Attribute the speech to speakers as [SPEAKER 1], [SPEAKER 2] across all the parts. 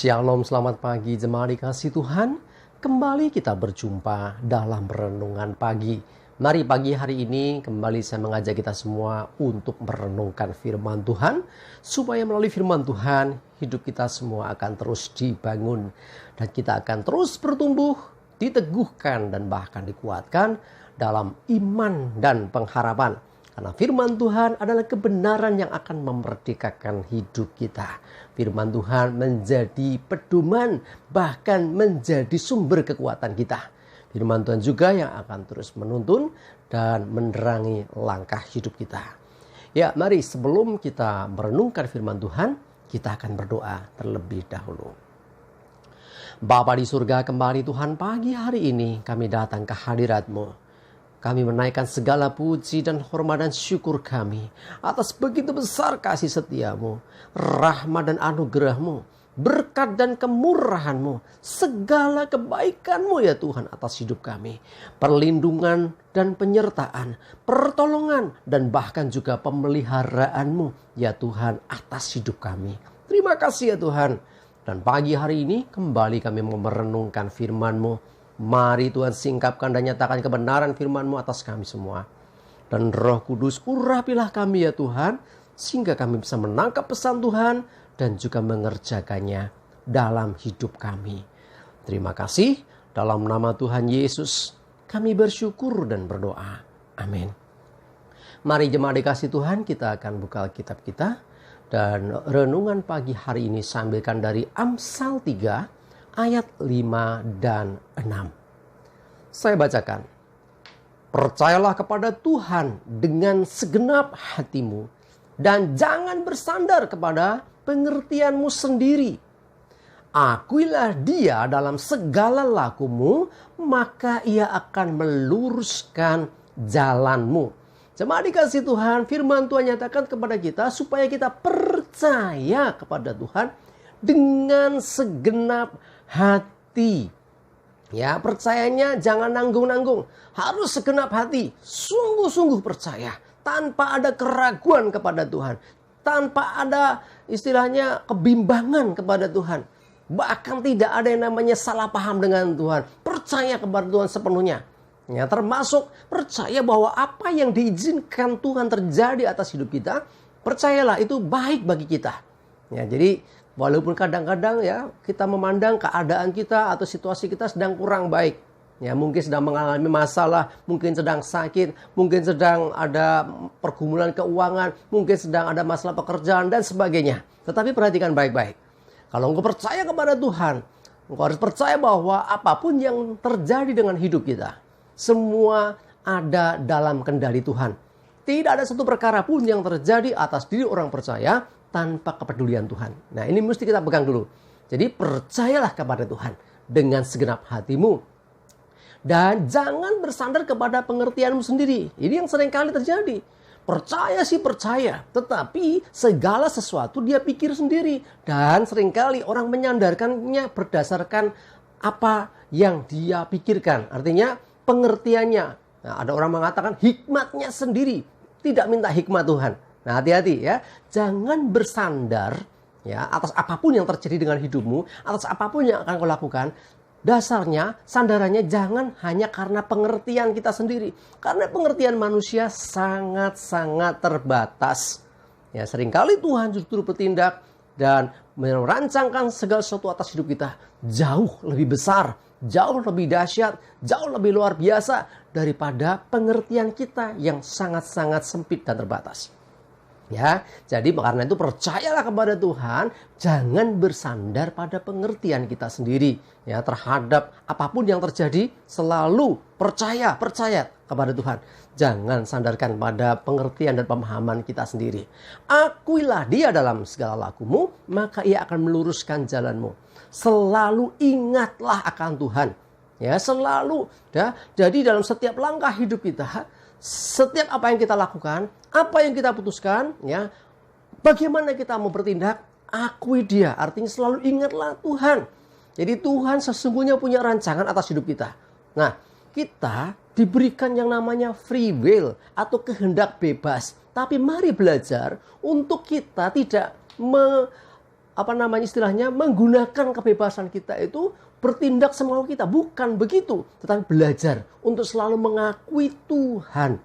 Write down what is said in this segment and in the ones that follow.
[SPEAKER 1] Shalom, selamat pagi jemaat dikasih Tuhan. Kembali kita berjumpa dalam renungan pagi. Mari pagi hari ini kembali saya mengajak kita semua untuk merenungkan firman Tuhan. Supaya melalui firman Tuhan hidup kita semua akan terus dibangun. Dan kita akan terus bertumbuh, diteguhkan dan bahkan dikuatkan dalam iman dan pengharapan. Karena firman Tuhan adalah kebenaran yang akan memerdekakan hidup kita. Firman Tuhan menjadi pedoman, bahkan menjadi sumber kekuatan kita. Firman Tuhan juga yang akan terus menuntun dan menerangi langkah hidup kita. Ya, mari sebelum kita merenungkan firman Tuhan, kita akan berdoa terlebih dahulu. Bapa di surga, kembali Tuhan pagi hari ini kami datang ke hadirat-Mu. Kami menaikkan segala puji dan hormat dan syukur kami atas begitu besar kasih setia-Mu, rahmat dan anugerah-Mu, berkat dan kemurahan-Mu, segala kebaikan-Mu ya Tuhan atas hidup kami. Perlindungan dan penyertaan, pertolongan dan bahkan juga pemeliharaan-Mu ya Tuhan atas hidup kami. Terima kasih ya Tuhan. Dan pagi hari ini kembali kami mau merenungkan firman-Mu. Mari Tuhan singkapkan dan nyatakan kebenaran firman-Mu atas kami semua. Dan Roh Kudus urapilah kami ya Tuhan, sehingga kami bisa menangkap pesan Tuhan dan juga mengerjakannya dalam hidup kami. Terima kasih, dalam nama Tuhan Yesus kami bersyukur dan berdoa. Amin. Mari jemaat dikasih Tuhan, kita akan buka Alkitab kita. Dan renungan pagi hari ini saya ambilkan dari Amsal 3 ayat 5 dan 6. Saya bacakan. Percayalah kepada Tuhan dengan segenap hatimu dan jangan bersandar kepada pengertianmu sendiri. Akuilah Dia dalam segala lakumu, maka Ia akan meluruskan jalanmu. Jemaat dikasih Tuhan, firman Tuhan nyatakan kepada kita supaya kita percaya kepada Tuhan dengan segenap hati. Ya, percayanya jangan nanggung-nanggung. Harus segenap hati, sungguh-sungguh percaya, tanpa ada keraguan kepada Tuhan, tanpa ada istilahnya kebimbangan kepada Tuhan. Bahkan tidak ada yang namanya salah paham dengan Tuhan. Percaya kepada Tuhan sepenuhnya. Ya, termasuk percaya bahwa apa yang diizinkan Tuhan terjadi atas hidup kita, percayalah itu baik bagi kita. Ya, jadi walaupun kadang-kadang ya kita memandang keadaan kita atau situasi kita sedang kurang baik. Ya, mungkin sedang mengalami masalah, mungkin sedang sakit, mungkin sedang ada pergumulan keuangan, mungkin sedang ada masalah pekerjaan dan sebagainya. Tetapi perhatikan baik-baik. Kalau engkau percaya kepada Tuhan, engkau harus percaya bahwa apapun yang terjadi dengan hidup kita, semua ada dalam kendali Tuhan. Tidak ada satu perkara pun yang terjadi atas diri orang percaya tanpa kepedulian Tuhan. Nah, ini mesti kita pegang dulu. Jadi percayalah kepada Tuhan dengan segenap hatimu. Dan jangan bersandar kepada pengertianmu sendiri. Ini yang seringkali terjadi. Percaya sih percaya, tetapi segala sesuatu dia pikir sendiri. Dan seringkali orang menyandarkannya berdasarkan apa yang dia pikirkan. Artinya pengertiannya. Nah, ada orang mengatakan hikmatnya sendiri, tidak minta hikmat Tuhan. Nah, hati-hati ya, jangan bersandar ya atas apapun yang terjadi dengan hidupmu, atas apapun yang akan kau lakukan. Dasarnya, sandarannya jangan hanya karena pengertian kita sendiri, karena pengertian manusia sangat-sangat terbatas. Ya, seringkali Tuhan justru bertindak dan merancangkan segala sesuatu atas hidup kita jauh lebih besar, jauh lebih dahsyat, jauh lebih luar biasa daripada pengertian kita yang sangat-sangat sempit dan terbatas. Ya, jadi karena itu percayalah kepada Tuhan, jangan bersandar pada pengertian kita sendiri. Ya, terhadap apapun yang terjadi, selalu percaya kepada Tuhan. Jangan sandarkan pada pengertian dan pemahaman kita sendiri. Akuilah Dia dalam segala lakumu, maka Ia akan meluruskan jalanmu. Selalu ingatlah akan Tuhan. Ya, selalu ya. Jadi dalam setiap langkah hidup kita, setiap apa yang kita lakukan, apa yang kita putuskan, ya, bagaimana kita mau bertindak, akui Dia. Artinya selalu ingatlah Tuhan. Jadi Tuhan sesungguhnya punya rancangan atas hidup kita. Nah, kita diberikan yang namanya free will atau kehendak bebas. Tapi mari belajar untuk kita tidak istilahnya menggunakan kebebasan kita itu bertindak semau kita. Bukan begitu, tetapi belajar untuk selalu mengakui Tuhan.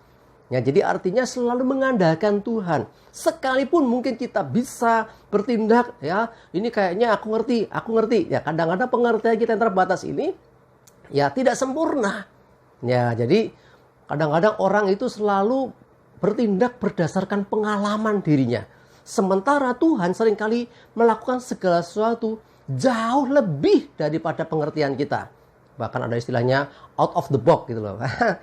[SPEAKER 1] Ya, jadi artinya selalu mengandalkan Tuhan. Sekalipun mungkin kita bisa bertindak, ya, ini kayaknya aku ngerti. Ya, kadang-kadang pengertian kita yang terbatas ini ya tidak sempurna. Ya, jadi kadang-kadang orang itu selalu bertindak berdasarkan pengalaman dirinya. Sementara Tuhan seringkali melakukan segala sesuatu jauh lebih daripada pengertian kita. Bahkan ada istilahnya out of the box gitu loh.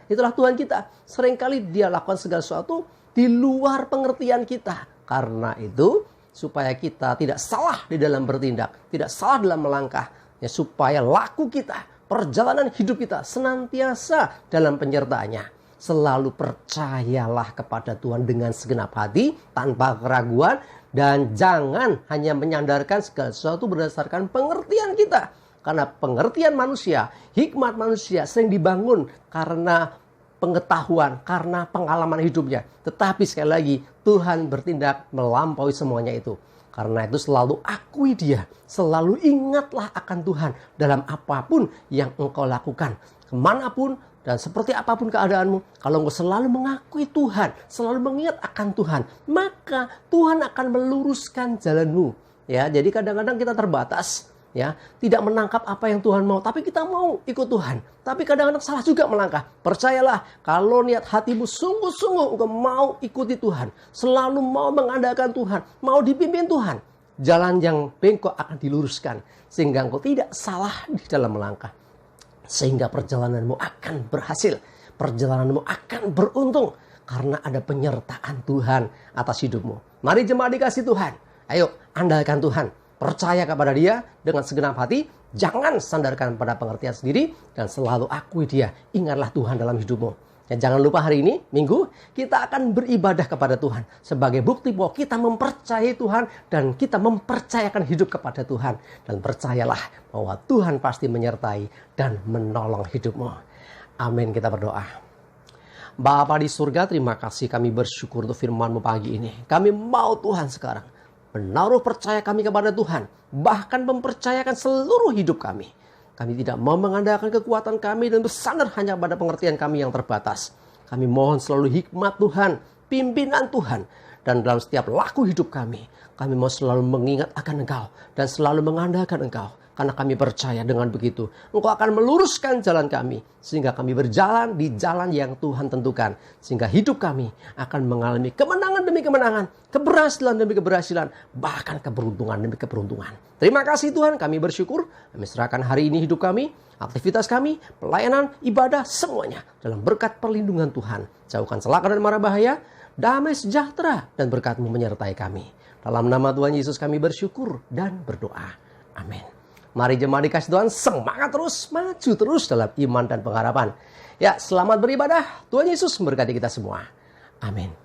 [SPEAKER 1] Itulah Tuhan kita. Seringkali dia lakukan segala sesuatu di luar pengertian kita. Karena itu supaya kita tidak salah di dalam bertindak, tidak salah dalam melangkah, ya, supaya laku kita, perjalanan hidup kita senantiasa dalam penyertaannya. Selalu percayalah kepada Tuhan dengan segenap hati, tanpa keraguan, dan jangan hanya menyandarkan segala sesuatu berdasarkan pengertian kita. Karena pengertian manusia, hikmat manusia sering dibangun karena pengetahuan, karena pengalaman hidupnya. Tetapi sekali lagi, Tuhan bertindak melampaui semuanya itu. Karena itu selalu akui Dia, selalu ingatlah akan Tuhan dalam apapun yang engkau lakukan. Kemanapun dan seperti apapun keadaanmu, kalau engkau selalu mengakui Tuhan, selalu mengingat akan Tuhan, maka Tuhan akan meluruskan jalanmu. Ya, jadi kadang-kadang kita terbatas, ya, tidak menangkap apa yang Tuhan mau, tapi kita mau ikut Tuhan. Tapi kadang-kadang salah juga melangkah. Percayalah, kalau niat hatimu sungguh-sungguh engkau mau ikuti Tuhan, selalu mau mengandalkan Tuhan, mau dipimpin Tuhan, jalan yang bengkok akan diluruskan sehingga engkau tidak salah di dalam melangkah. Sehingga perjalananmu akan berhasil, perjalananmu akan beruntung karena ada penyertaan Tuhan atas hidupmu. Mari jemaat dikasih Tuhan, ayo andalkan Tuhan, percaya kepada Dia dengan segenap hati, jangan sandarkan pada pengertian sendiri, dan selalu akui Dia. Ingatlah Tuhan dalam hidupmu. Ya, jangan lupa hari ini, Minggu, kita akan beribadah kepada Tuhan sebagai bukti bahwa kita mempercayai Tuhan dan kita mempercayakan hidup kepada Tuhan. Dan percayalah bahwa Tuhan pasti menyertai dan menolong hidupmu. Amin, kita berdoa. Bapa di surga, terima kasih, kami bersyukur untuk firman-Mu pagi ini. Kami mau Tuhan sekarang menaruh percaya kami kepada Tuhan, bahkan mempercayakan seluruh hidup kami. Kami tidak mau mengandalkan kekuatan kami dan bersandar hanya pada pengertian kami yang terbatas. Kami mohon selalu hikmat Tuhan, pimpinan Tuhan, dan dalam setiap laku hidup kami mau selalu mengingat akan Engkau dan selalu mengandalkan Engkau. Karena kami percaya dengan begitu, Engkau akan meluruskan jalan kami, sehingga kami berjalan di jalan yang Tuhan tentukan. Sehingga hidup kami akan mengalami kemenangan demi kemenangan, keberhasilan demi keberhasilan, bahkan keberuntungan demi keberuntungan. Terima kasih Tuhan, kami bersyukur. Kami serahkan hari ini hidup kami, aktivitas kami, pelayanan, ibadah, semuanya dalam berkat perlindungan Tuhan. Jauhkan celaka dan mara bahaya, damai sejahtera, dan berkat-Mu menyertai kami. Dalam nama Tuhan Yesus kami bersyukur dan berdoa. Amin. Mari jemaat dikasih Tuhan, semangat terus, maju terus dalam iman dan pengharapan. Ya, selamat beribadah. Tuhan Yesus memberkati kita semua. Amin.